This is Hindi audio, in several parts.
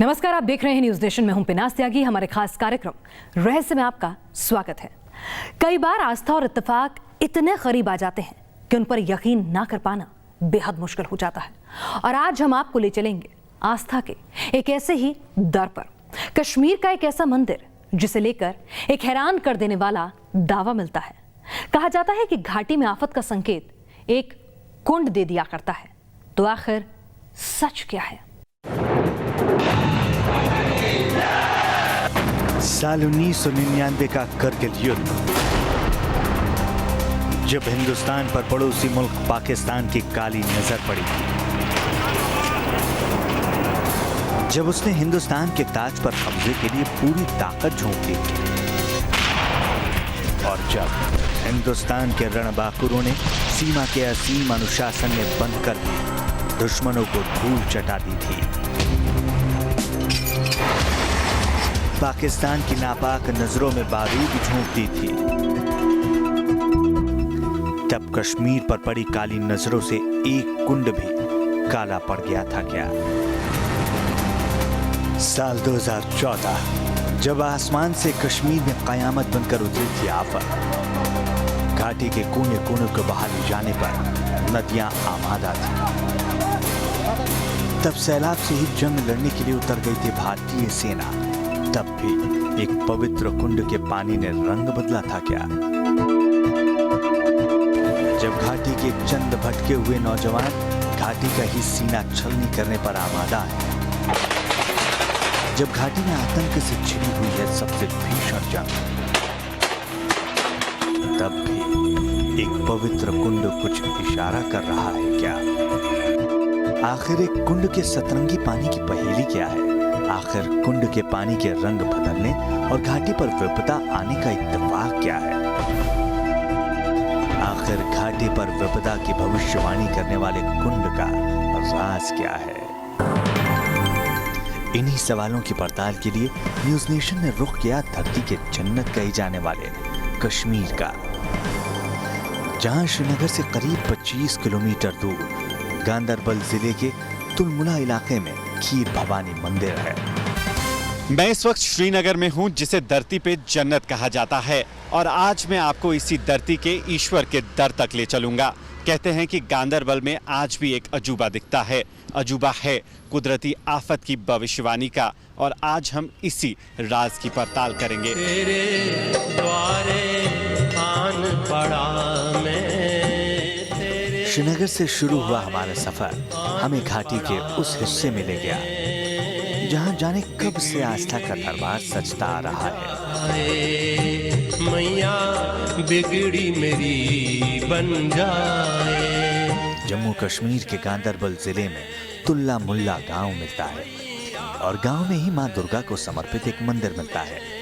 नमस्कार, आप देख रहे हैं न्यूज नेशन में हूं पिनास त्यागी। हमारे खास कार्यक्रम रहस्य में आपका स्वागत है। कई बार आस्था और इत्तेफाक इतने करीब आ जाते हैं कि उन पर यकीन ना कर पाना बेहद मुश्किल हो जाता है। और आज हम आपको ले चलेंगे आस्था के एक ऐसे ही दर पर, कश्मीर का एक ऐसा मंदिर जिसे लेकर एक हैरान कर देने वाला दावा मिलता है। कहा जाता है कि घाटी में आफत का संकेत एक कुंड दे दिया करता है। तो आखिर सच क्या है? साल 1999 का करगिल युद्ध, जब हिंदुस्तान पर पड़ोसी मुल्क पाकिस्तान की काली नजर पड़ी, जब उसने हिंदुस्तान के ताज पर कब्जे के लिए पूरी ताकत झोंक दी, और जब हिंदुस्तान के रणबांकुरों ने सीमा के असीम अनुशासन में बंद कर दुश्मनों को धूल चटा दी थी, पाकिस्तान की नापाक नजरों में बारूद झोंक दी थी, तब कश्मीर पर पड़ी काली नजरों से एक कुंड भी काला पड़ गया था क्या? साल 2014, जब आसमान से कश्मीर में कयामत बनकर उतरी थी आफत, घाटी के कोने कोने को बहा ले जाने पर नदियां आमादा थी। तब सैलाब से ही जंग लड़ने के लिए उतर गई थी भारतीय सेना। तब भी एक पवित्र कुंड के पानी ने रंग बदला था क्या? जब घाटी के चंद भटके हुए नौजवान घाटी का ही सीना छलनी करने पर आमादा है, जब घाटी में आतंक से छिड़ी हुई है सबसे भीषण जंग, तब भी एक पवित्र कुंड कुछ इशारा कर रहा है क्या? आखिर एक कुंड के सतरंगी पानी की पहेली क्या है? आखिर कुंड के पानी के रंग बदलने और घाटी पर विपदा आने का इत्तेफाक क्या है? आखिर घाटी पर विपदा की भविष्यवाणी करने वाले कुंड का राज क्या है? इन्हीं सवालों की पड़ताल के लिए न्यूज नेशन ने रुख किया धरती के जन्नत कही जाने वाले कश्मीर का, जहां श्रीनगर से करीब 25 किलोमीटर दूर गांदरबल जिले के तुलमुला इलाके में खीर भवानी मंदिर है। मैं इस वक्त श्रीनगर में हूं, जिसे धरती पे जन्नत कहा जाता है, और आज मैं आपको इसी धरती के ईश्वर के दर तक ले चलूंगा। कहते हैं कि गांदरबल में आज भी एक अजूबा दिखता है। अजूबा है कुदरती आफत की भविष्यवाणी का, और आज हम इसी राज की पड़ताल करेंगे। तेरे द्वारे आन पड़ा मैं, श्रीनगर से शुरू हुआ हमारा सफर हमें घाटी के उस हिस्से में ले गया जहां जाने कब से आस्था का दरबार सजता आ रहा है। मैया बिगड़ी मेरी बन जाए। जम्मू कश्मीर के गांदरबल जिले में तुल्ला मुल्ला गांव मिलता है, और गांव में ही मां दुर्गा को समर्पित एक मंदिर मिलता है।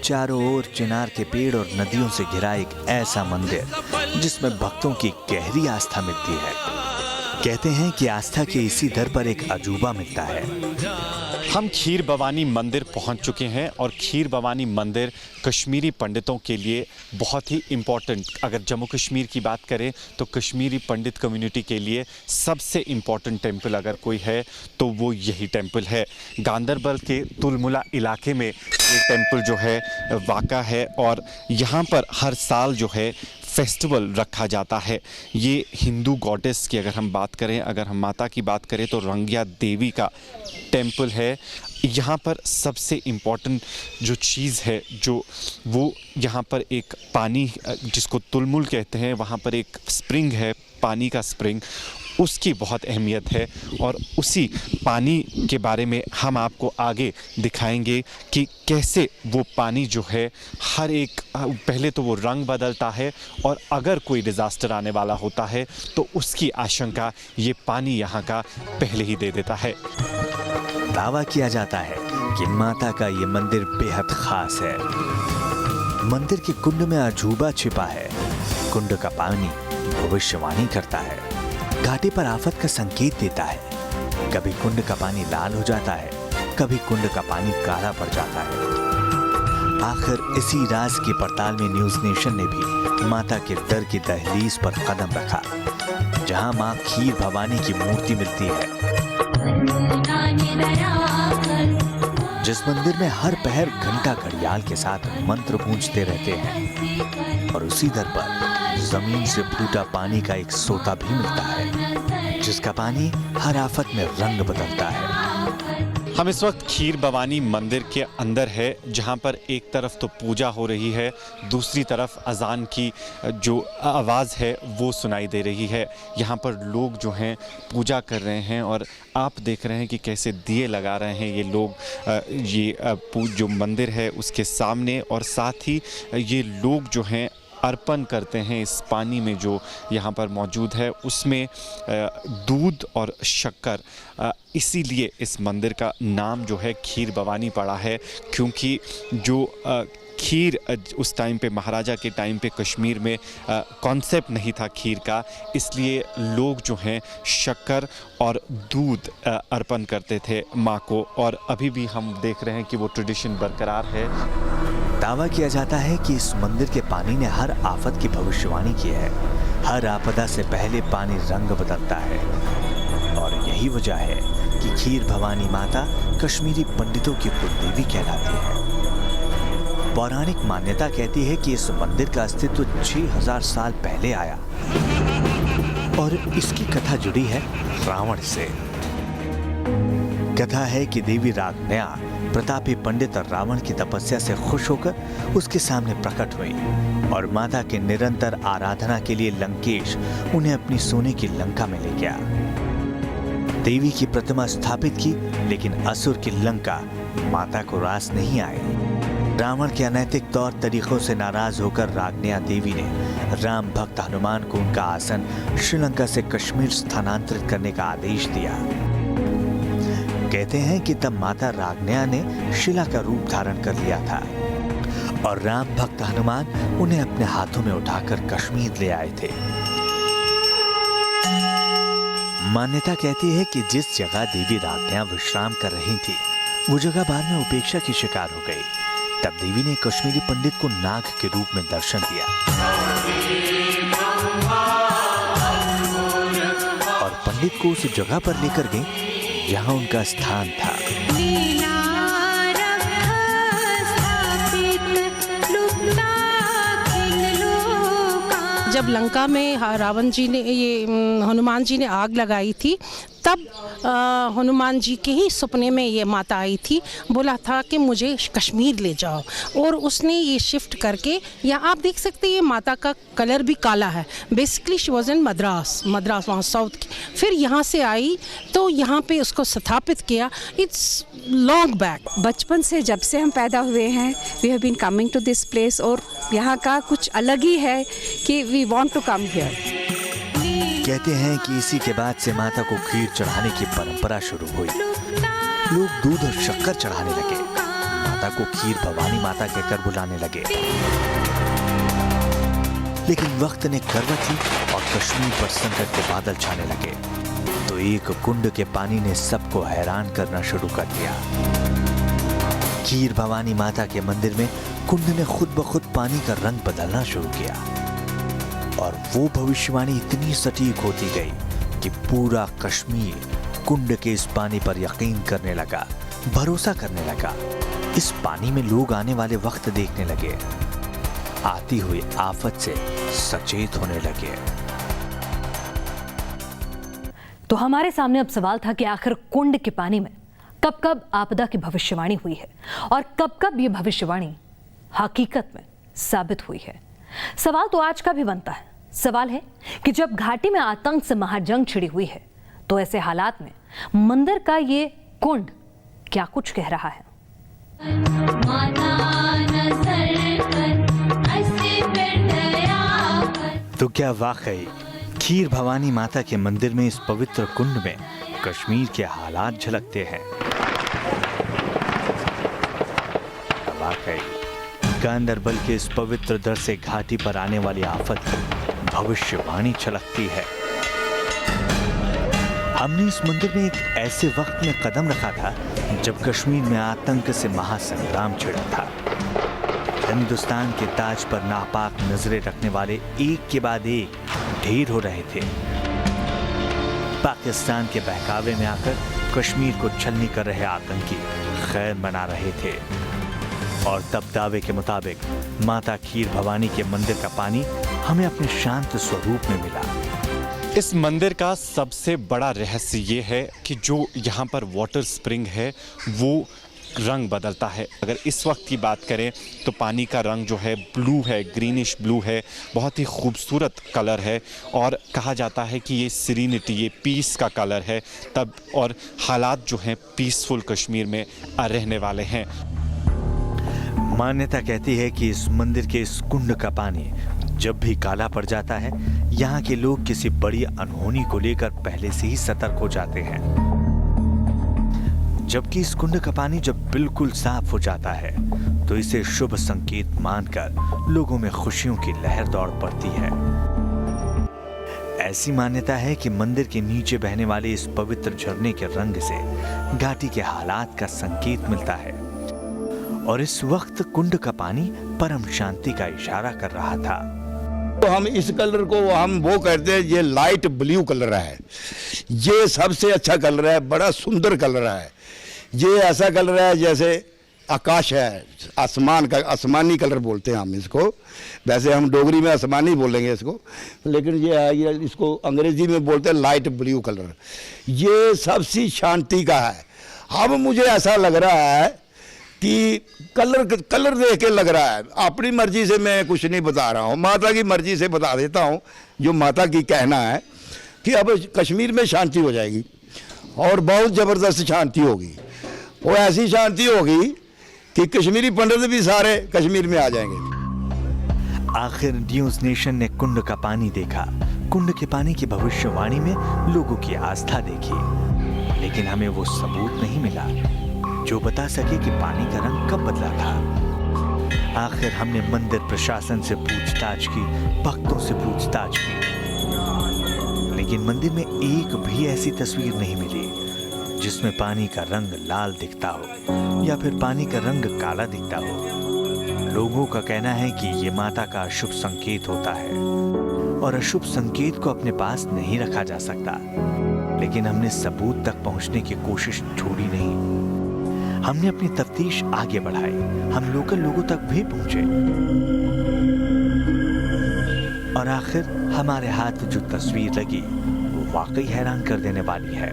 चारों ओर चिनार के पेड़ और नदियों से घिरा एक ऐसा मंदिर जिसमें भक्तों की गहरी आस्था मिलती है। कहते हैं कि आस्था के इसी दर पर एक अजूबा मिलता है। हम खीर भवानी मंदिर पहुंच चुके हैं, और खीर भवानी मंदिर कश्मीरी पंडितों के लिए बहुत ही इम्पोर्टेंट, अगर जम्मू कश्मीर की बात करें तो कश्मीरी पंडित कम्युनिटी के लिए सबसे इम्पोर्टेंट टेंपल अगर कोई है तो वो यही टेंपल है। गांदरबल के तुलमुला इलाके में ये टेंपल जो है वाक़ा है, और यहाँ पर हर साल जो है फेस्टिवल रखा जाता है। ये हिंदू गॉडेस की अगर हम बात करें, अगर हम माता की बात करें तो रंगिया देवी का टेंपल है। यहाँ पर सबसे इम्पॉर्टेंट जो चीज़ है, जो वो यहाँ पर एक पानी जिसको तुलमुल कहते हैं, वहाँ पर एक स्प्रिंग है, पानी का स्प्रिंग, उसकी बहुत अहमियत है। और उसी पानी के बारे में हम आपको आगे दिखाएंगे कि कैसे वो पानी जो है हर एक, पहले तो वो रंग बदलता है, और अगर कोई डिज़ास्टर आने वाला होता है तो उसकी आशंका ये पानी यहाँ का पहले ही दे देता है। दावा किया जाता है कि माता का ये मंदिर बेहद खास है। मंदिर के कुंड में अजूबा छिपा है। कुंड का पानी भविष्यवाणी करता है, घाटी पर आफत का संकेत देता है। कभी कुंड का पानी लाल हो जाता है, कभी कुंड का पानी काला पड़ जाता है। आखिर इसी राज की पड़ताल में न्यूज नेशन ने भी माता के दर की दहलीज पर कदम रखा, जहां मां खीर भवानी की मूर्ति मिलती है। जिस मंदिर में हर पहर घंटा घड़ियाल के साथ मंत्र गूंजते रहते हैं और उसी दर पर जमीन से फूटा पानी का एक सोता भी मिलता है, जिसका पानी हर आफत में रंग बदलता है। हम इस वक्त खीर भवानी मंदिर के अंदर है, जहां पर एक तरफ तो पूजा हो रही है, दूसरी तरफ अजान की जो आवाज़ है वो सुनाई दे रही है। यहां पर लोग जो हैं पूजा कर रहे हैं और आप देख रहे हैं कि कैसे दिए लगा रहे हैं ये लोग जो मंदिर है उसके सामने, और साथ ही ये लोग जो हैं अर्पण करते हैं इस पानी में जो यहाँ पर मौजूद है, उसमें दूध और शक्कर। इसीलिए इस मंदिर का नाम जो है खीर भवानी पड़ा है, क्योंकि जो खीर उस टाइम पे महाराजा के टाइम पे कश्मीर में कॉन्सेप्ट नहीं था खीर का, इसलिए लोग जो हैं शक्कर और दूध अर्पण करते थे माँ को, और अभी भी हम देख रहे हैं कि वो ट्रेडिशन बरकरार है। दावा किया जाता है कि इस मंदिर के पानी ने हर आफत की भविष्यवाणी की है। हर आपदा से पहले पानी रंग बदलता है, और यही वजह है कि खीर भवानी माता कश्मीरी पंडितों की कुलदेवी कहलाती है। पौराणिक मान्यता कहती है कि इस मंदिर का अस्तित्व 6000 साल पहले आया, और इसकी कथा जुड़ी है रावण से। कथा है कि देवी रागन्या प्रतापी पंडित और रावण की तपस्या से खुश होकर उसके सामने प्रकट हुई, और माता के निरंतर आराधना के लिए लंकेश उन्हें अपनी सोने की लंका में ले गया। देवी की प्रतिमा स्थापित की, लेकिन असुर की लंका माता को रास नहीं आई। रावण के अनैतिक तौर तरीकों से नाराज होकर रागन्या देवी ने राम भक्त हनुमान को उनका आसन श्रीलंका से कश्मीर स्थानांतरित करने का आदेश दिया। कहते हैं कि तब माता रागन्या ने शिला का रूप धारण कर लिया था, और राम भक्त हनुमान उन्हें अपने हाथों में उठाकर कश्मीर ले आए थे। मान्यता कहती है कि जिस जगह देवी रागन्या विश्राम कर रही थी, वो जगह बाद में उपेक्षा की शिकार हो गई। तब देवी ने कश्मीरी पंडित को नाग के रूप में दर्शन दिया, और पंडित को उस जगह पर लेकर गई जहां उनका स्थान था। जब लंका में रावण जी ने हनुमान जी ने आग लगाई थी, तब हनुमान जी के ही सपने में ये माता आई थी, बोला था कि मुझे कश्मीर ले जाओ, और उसने ये शिफ्ट करके, यहाँ आप देख सकते हैं ये माता का कलर भी काला है। Basically she was in Madras वहाँ साउथ की, फिर यहाँ से आई तो यहाँ पे उसको स्थापित किया। It's long back. बचपन से जब से हम पैदा हुए हैं, we have been coming to this place, और यहाँ का कुछ अलग ही है कि we want to come here. कहते हैं कि इसी के बाद से माता को खीर चढ़ाने की परंपरा शुरू हुई। लोग दूध और शक्कर चढ़ाने लगे, माता को खीर भवानी माता कहकर बुलाने लगे। लेकिन वक्त ने करवट ली और कश्मीर पर संकट के बादल छाने लगे, तो एक कुंड के पानी ने सबको हैरान करना शुरू कर दिया। खीर भवानी माता के मंदिर में कुंड ने खुद ब खुद पानी का रंग बदलना शुरू किया, और वो भविष्यवाणी इतनी सटीक होती गई कि पूरा कश्मीर कुंड के इस पानी पर यकीन करने लगा, भरोसा करने लगा। इस पानी में लोग आने वाले वक्त देखने लगे, आती हुई आफत से सचेत होने लगे। तो हमारे सामने अब सवाल था कि आखिर कुंड के पानी में कब कब आपदा की भविष्यवाणी हुई है, और कब कब ये भविष्यवाणी हकीकत में साबित हुई है। सवाल तो आज का भी बनता है। सवाल है कि जब घाटी में आतंक से महाजंग छिड़ी हुई है, तो ऐसे हालात में मंदिर का ये कुंड क्या कुछ कह रहा है। तो क्या वाकई खीर भवानी माता के मंदिर में इस पवित्र कुंड में कश्मीर के हालात झलकते हैं? वाकई गांदरबल के इस पवित्र दर से घाटी पर आने वाली आफत की भविष्यवाणी छलकती है। हमने इस मंदिर में एक ऐसे वक्त में कदम रखा था जब कश्मीर में आतंक से महासंग्राम छिड़ा था। हिंदुस्तान के ताज पर नापाक नजरें रखने वाले एक के बाद एक ढेर हो रहे थे। पाकिस्तान के बहकावे में आकर कश्मीर को छलनी कर रहे आतंकी खैर मना रहे थे। और तब दावे के मुताबिक माता खीर भवानी के मंदिर का पानी हमें अपने शांत स्वरूप में मिला। इस मंदिर का सबसे बड़ा रहस्य ये है कि जो यहाँ पर वाटर स्प्रिंग है वो रंग बदलता है। अगर इस वक्त की बात करें तो पानी का रंग जो है ब्लू है, ग्रीनिश ब्लू है, बहुत ही खूबसूरत कलर है और कहा जाता है कि ये सीरेनिटी, ये पीस का कलर है तब, और हालात जो हैं पीसफुल कश्मीर में रहने वाले हैं। मान्यता कहती है कि इस मंदिर के इस कुंड का पानी जब भी काला पड़ जाता है, यहाँ के लोग किसी बड़ी अनहोनी को लेकर पहले से ही सतर्क हो जाते हैं। जबकि इस कुंड का पानी जब बिल्कुल साफ हो जाता है तो इसे शुभ संकेत मानकर लोगों में खुशियों की लहर दौड़ पड़ती है। ऐसी मान्यता है कि मंदिर के नीचे बहने वाले इस पवित्र झरने के रंग से घाटी के हालात का संकेत मिलता है और इस वक्त कुंड का पानी परम शांति का इशारा कर रहा था। तो हम इस कलर को हम वो कहते हैं, ये लाइट ब्लू कलर है, ये सबसे अच्छा कलर है, बड़ा सुंदर कलर है। ये ऐसा कलर है जैसे आकाश है, आसमान का, आसमानी कलर बोलते हैं हम इसको। वैसे हम डोगरी में आसमानी बोलेंगे इसको, लेकिन ये इसको अंग्रेजी में बोलते हैं लाइट ब्लू कलर। ये सबसे शांति का है। अब मुझे ऐसा लग रहा है कि कलर देख के लग रहा है, अपनी मर्जी से मैं कुछ नहीं बता रहा हूँ, माता की मर्जी से बता देता हूँ जो माता की कहना है कि अब कश्मीर में शांति हो जाएगी और बहुत ज़बरदस्त शांति होगी। और ऐसी शांति होगी कि कश्मीरी पंडित भी सारे कश्मीर में आ जाएंगे। आखिर न्यूज़ नेशन ने कुंड का पानी देखा, कुंड के पानी की भविष्यवाणी में लोगों की आस्था देखी, लेकिन हमें वो सबूत नहीं मिला जो बता सके कि पानी का रंग कब बदला था। आखिर हमने मंदिर प्रशासन से पूछताछ की, भक्तों से पूछताछ की, लेकिन मंदिर में एक भी ऐसी तस्वीर नहीं मिली जिसमें पानी का रंग लाल दिखता हो या फिर पानी का रंग काला दिखता हो। लोगों का कहना है कि ये माता का अशुभ संकेत होता है और अशुभ संकेत को अपने पास नहीं रखा जा सकता, लेकिन हमने सबूत तक पहुंचने की कोशिश छोड़ी नहीं। हमने अपनी तफ्तीश आगे बढ़ाई, हम लोकल लोगों तक भी पहुंचे और आखिर हमारे हाथ जो तस्वीर लगी वो वाकई हैरान कर देने वाली है।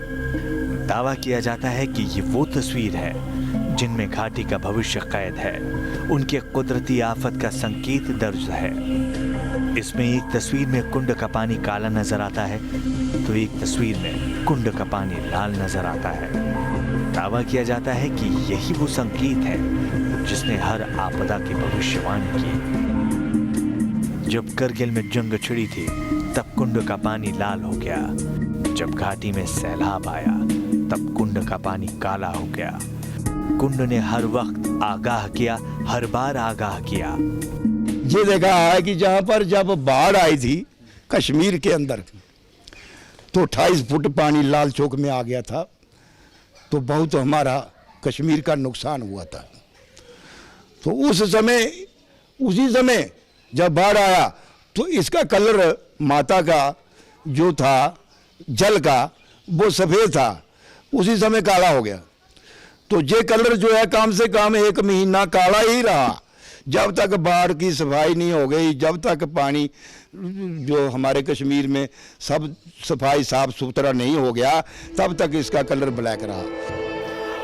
दावा किया जाता है कि ये वो तस्वीर है जिनमें घाटी का भविष्य कैद है, उनके कुदरती आफत का संकेत दर्ज है। इसमें एक तस्वीर में कुंड का पानी काला नजर आता है तो एक तस्वीर में कुंड का पानी लाल नजर आता है। दावा किया जाता है कि यही वो संकेत है जिसने हर आपदा की भविष्यवाणी की। जब करगिल में जंग छिड़ी थी तब कुंड का पानी लाल हो गया, जब घाटी में सैलाब आया तब कुंड का पानी काला हो गया। कुंड ने हर वक्त आगाह किया, हर बार आगाह किया। ये देखा है कि जहाँ पर जब बाढ़ आई थी कश्मीर के अंदर तो 28 फुट पानी लाल चौक में आ गया था, तो बहुत हमारा कश्मीर का नुकसान हुआ था। तो उसी समय जब बाढ़ आया तो इसका कलर माता का जो था जल का वो सफ़ेद था, उसी समय काला हो गया। तो ये कलर जो है कम से कम 1 महीना काला ही रहा, जब तक बाढ़ की सफाई नहीं हो गई, जब तक पानी जो हमारे कश्मीर में सब सफाई साफ सुथरा नहीं हो गया, तब तक इसका कलर ब्लैक रहा।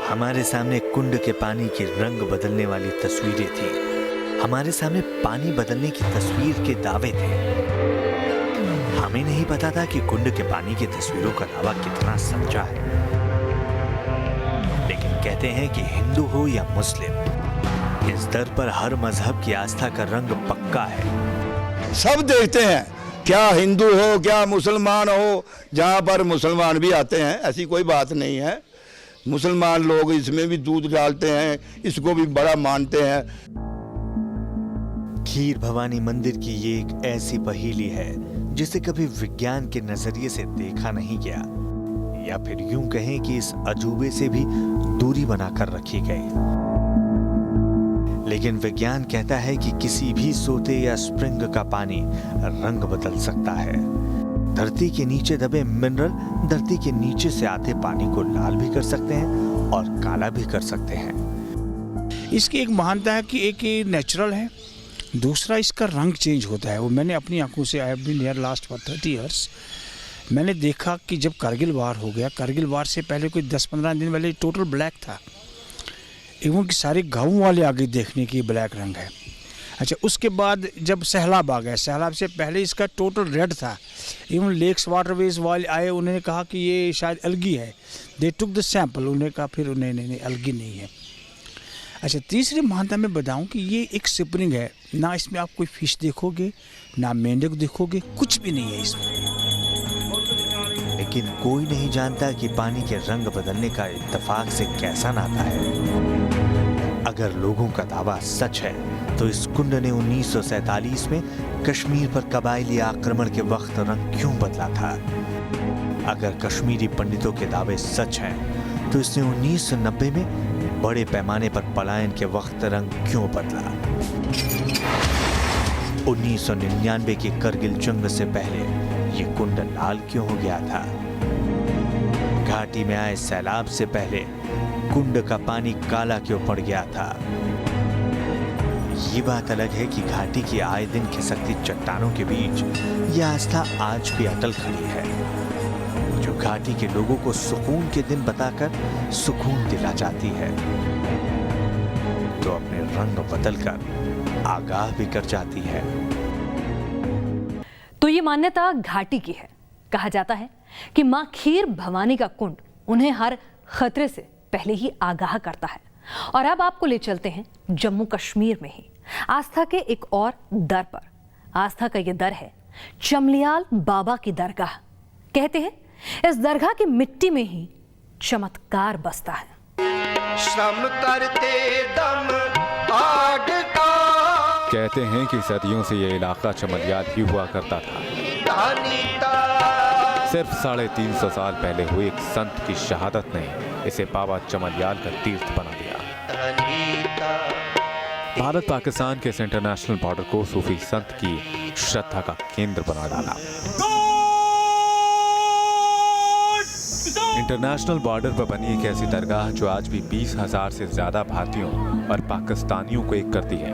हमारे सामने कुंड के पानी की रंग बदलने वाली तस्वीरें थी, हमारे सामने पानी बदलने की तस्वीर के दावे थे। हमें नहीं पता था कि कुंड के पानी की तस्वीरों का दावा कितना सच्चा है, लेकिन कहते हैं कि हिंदू हो या मुस्लिम, इस दर पर हर मजहब की आस्था का रंग पक्का है। सब देखते हैं, क्या हिंदू हो क्या मुसलमान हो, जहाँ पर मुसलमान भी आते हैं, ऐसी कोई बात नहीं है। मुसलमान लोग इसमें भी दूध डालते हैं, इसको भी बड़ा मानते हैं। खीर भवानी मंदिर की ये एक ऐसी पहेली है जिसे कभी विज्ञान के नजरिए से देखा नहीं गया, या फिर यूं कहें कि इस अजूबे से भी दूरी बनाकर रखी गई। लेकिन विज्ञान कहता है कि किसी भी सोते या स्प्रिंग का पानी रंग बदल सकता है। धरती के नीचे दबे मिनरल धरती के नीचे से आते पानी को लाल भी कर सकते हैं और काला भी कर सकते हैं। इसकी एक महानता है कि एक ये नेचुरल है, दूसरा इसका रंग चेंज होता है। वो मैंने अपनी आंखों से, I have been here last for 30 years, मैंने देखा कि जब कारगिल वार हो गया, कारगिल वार से पहले कोई 10-15 दिन पहले टोटल ब्लैक था, एवं कि सारे गाँव वाले आगे देखने की ब्लैक रंग है। अच्छा, उसके बाद जब सैलाब आ गया, सैलाब से पहले इसका टोटल रेड था। इवन लेक्स वाटरवेज वाले आए, उन्होंने कहा कि ये शायद अलगी है, दे टुक द सैंपल, उन्होंने कहा फिर उन्हें नहीं अलगी नहीं है। अच्छा, तीसरी महानता मैं बताऊं कि ये एक स्प्रिंग है, ना इसमें आप कोई फिश देखोगे, ना मेंढक देखोगे, कुछ भी नहीं है इसमें। लेकिन कोई नहीं जानता कि पानी के रंग बदलने का इत्तेफाक से कैसा नाता है। अगर लोगों का दावा सच है तो इस कुंड ने 1947 में कश्मीर पर कबायली आक्रमण के वक्त रंग क्यों बदला था? अगर कश्मीरी पंडितों के दावे सच हैं तो इसने 1990 में बड़े पैमाने पर पलायन के वक्त रंग क्यों बदला? 1999 की करगिल जंग से पहले ये कुंड लाल क्यों हो गया था? घाटी में आए सैलाब से पहले कुंड का पानी काला क्यों पड़ गया था? ये बात अलग है कि घाटी की आए दिन खिसकती चट्टानों के बीच यह आस्था आज भी अटल खड़ी है, जो घाटी के लोगों को सुकून के दिन बताकर सुकून दिला जाती है, तो अपने रंग बदलकर आगाह भी कर जाती है। तो ये मान्यता घाटी की है। कहा जाता है कि मां खीर भवानी का कुंड उन्हें हर खतरे से पहले ही आगाह करता है। और अब आपको ले चलते हैं जम्मू कश्मीर में ही आस्था के एक और दर पर। आस्था का यह दर है चमलियाल बाबा की दरगाह। कहते हैं इस दरगाह की मिट्टी में ही चमत्कार बसता है। श्रम करते दम आग का, कहते हैं कि सदियों से यह इलाका चमलियाल ही हुआ करता था। सिर्फ 350 साल पहले हुई एक संत की शहादत ने इसे बाबा चमलियाल का तीर्थ बना दिया। भारत पाकिस्तान के इस इंटरनेशनल बॉर्डर को सूफी संत की श्रद्धा का केंद्र बना डाला। इंटरनेशनल बॉर्डर पर बनी एक ऐसी दरगाह जो आज भी 20,000 से ज्यादा भारतीयों और पाकिस्तानियों को एक करती है।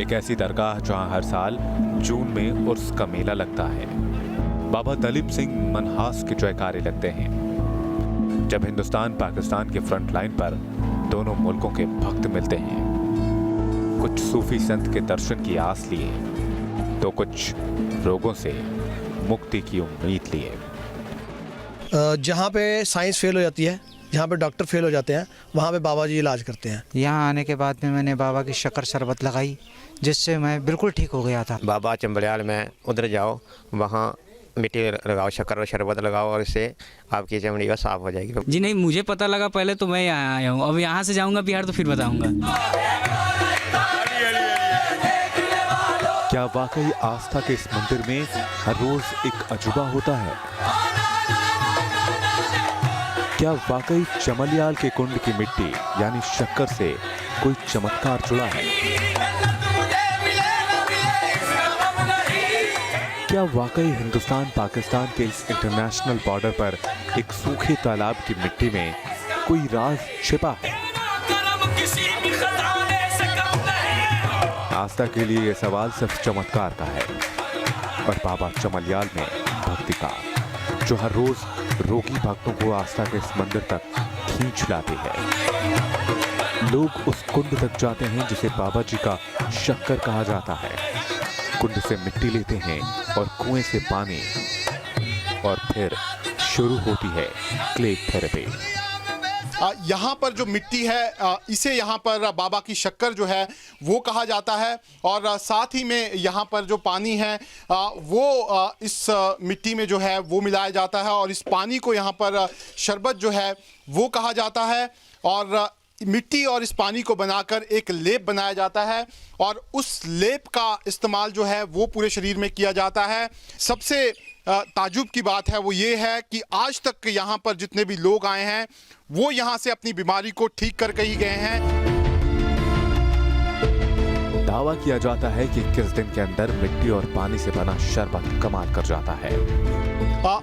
एक ऐसी दरगाह जहां हर साल जून में उर्स का मेला लगता है। बाबा दलीप सिंह मनहास के जयकारे लगते हैं। जब हिंदुस्तान पाकिस्तान के फ्रंट लाइन पर दोनों मुल्कों के भक्त मिलते हैं, कुछ सूफी संत के दर्शन की आस लिए तो कुछ रोगों से मुक्ति की उम्मीद लिए। जहाँ पे साइंस फेल हो जाती है, जहाँ पे डॉक्टर फेल हो जाते हैं, वहाँ पे बाबा जी इलाज करते हैं। यहाँ आने के बाद में मैंने बाबा की शक्कर शरबत लगाई, जिससे मैं बिल्कुल ठीक हो गया था। बाबा चंबलियाल में उधर जाओ, वहाँ मिट्टी लगाओ, शक्कर और शरबत लगाओ, और इससे आपकी चमड़ी का साफ हो जाएगी। जी नहीं, मुझे पता लगा पहले तो मैं यहाँ आया हूँ, अब यहाँ से जाऊँगा बिहार तो फिर बताऊँगा। क्या वाकई आस्था के इस मंदिर में हर रोज एक अजूबा होता है? क्या वाकई चमलियाल के कुंड की मिट्टी यानी शक्कर से कोई चमत्कार जुड़ा है? क्या वाकई हिंदुस्तान पाकिस्तान के इस इंटरनेशनल बॉर्डर पर एक सूखे तालाब की मिट्टी में कोई राज छिपा है? आस्था के लिए यह सवाल सिर्फ चमत्कार का है और बाबा चमलियाल में भक्ति का, जो हर रोज रोगी भक्तों को आस्था के इस मंदिर तक खींच लाती है। लोग उस कुंड तक जाते हैं जिसे बाबा जी का शक्कर कहा जाता है। कुंड से मिट्टी लेते हैं और कुएं से पानी, और फिर शुरू होती है क्ले थेरेपी। यहाँ पर जो मिट्टी है इसे यहाँ पर बाबा की शक्कर जो है वो कहा जाता है, और साथ ही में यहाँ पर जो पानी है वो इस मिट्टी में जो है वो मिलाया जाता है, और इस पानी को यहाँ पर शरबत जो है वो कहा जाता है। और मिट्टी और इस पानी को बनाकर एक लेप बनाया जाता है, और उस लेप का इस्तेमाल जो है वो पूरे शरीर में किया जाता है। सबसे ताजुब की बात है वो ये है कि आज तक यहाँ पर जितने भी लोग आए हैं वो यहाँ से अपनी बीमारी को ठीक करके ही गए हैं। दावा किया जाता है कि 21 दिन के अंदर मिट्टी और पानी से बना शरबत कमाल कर जाता है।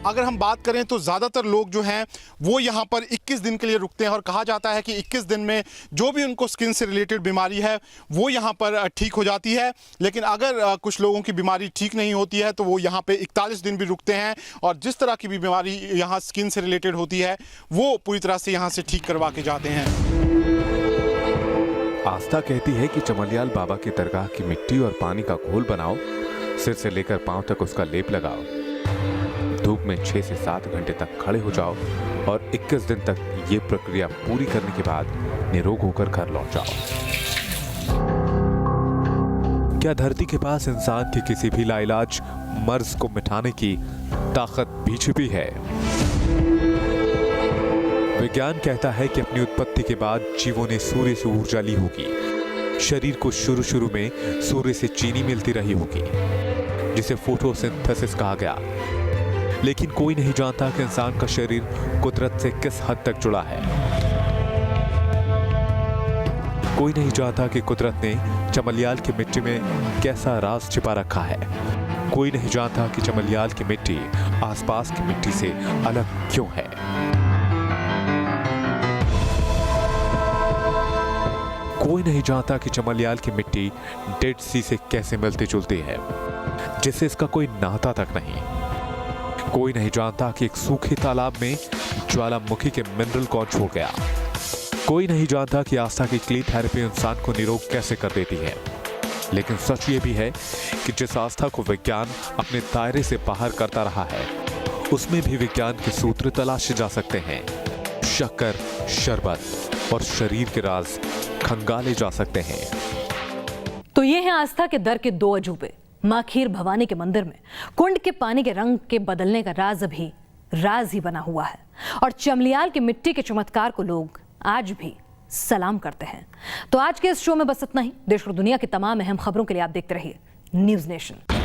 अगर हम बात करें तो ज़्यादातर लोग जो हैं वो यहाँ पर 21 दिन के लिए रुकते हैं और कहा जाता है कि 21 दिन में जो भी उनको स्किन से रिलेटेड बीमारी है वो यहाँ पर ठीक हो जाती है। लेकिन अगर कुछ लोगों की बीमारी ठीक नहीं होती है तो वो यहाँ पे 41 दिन भी रुकते हैं और जिस तरह की भी बीमारी यहाँ स्किन से रिलेटेड होती है वो पूरी तरह से यहाँ से ठीक करवा के जाते हैं। आस्था कहती है कि चमलियाल बाबा की दरगाह की मिट्टी और पानी का घोल बनाओ, सिर से लेकर पांव तक उसका लेप लगाओ, धूप में 6 से 7 घंटे तक खड़े हो जाओ और 21 दिन तक ये प्रक्रिया पूरी करने के बाद निरोग होकर घर लौट जाओ। क्या धरती के पास इंसान के किसी भी लाइलाज मर्ज को मिटाने की ताकत भी छिपी है? विज्ञान कहता है कि अपनी उत्पत्ति के बाद जीवों ने सूर्य से ऊर्जा ली होगी। शरीर को शुरू में सूर्य से चीनी मिलती रही होगी जिसे फोटोसिंथेसिस कहा गया। लेकिन कोई नहीं जानता कि इंसान का शरीर कुदरत से किस हद तक जुड़ा है। कोई नहीं जानता कि कुदरत ने चमलियाल की मिट्टी में कैसा राज छिपा रखा है। कोई नहीं जानता कि चमलियाल की मिट्टी आसपास की मिट्टी से अलग क्यों है। कोई नहीं जानता कि चमलियाल की मिट्टी डेड सी से कैसे मिलती जुलती है जिससे इसका कोई नाता तक नहीं। कोई नहीं जानता कि एक सूखे तालाब में ज्वालामुखी के मिनरल कौन छोड़ गया। कोई नहीं जानता कि आस्था की क्ली थेरेपी इंसान को निरोग कैसे कर देती है। लेकिन सच ये भी है कि जिस आस्था को विज्ञान अपने दायरे से बाहर करता रहा है उसमें भी विज्ञान के सूत्र तलाशे जा सकते हैं। शक्कर, शरबत और शरीर के राज खंगाले जा सकते हैं। तो ये है आस्था के दर के 2 अजूबे। मां खीर भवानी के मंदिर में कुंड के पानी के रंग के बदलने का राज अभी राज ही बना हुआ है और चमलियाल की मिट्टी के चमत्कार को लोग आज भी सलाम करते हैं। तो आज के इस शो में बस इतना ही। देश और दुनिया की तमाम अहम खबरों के लिए आप देखते रहिए न्यूज़ नेशन।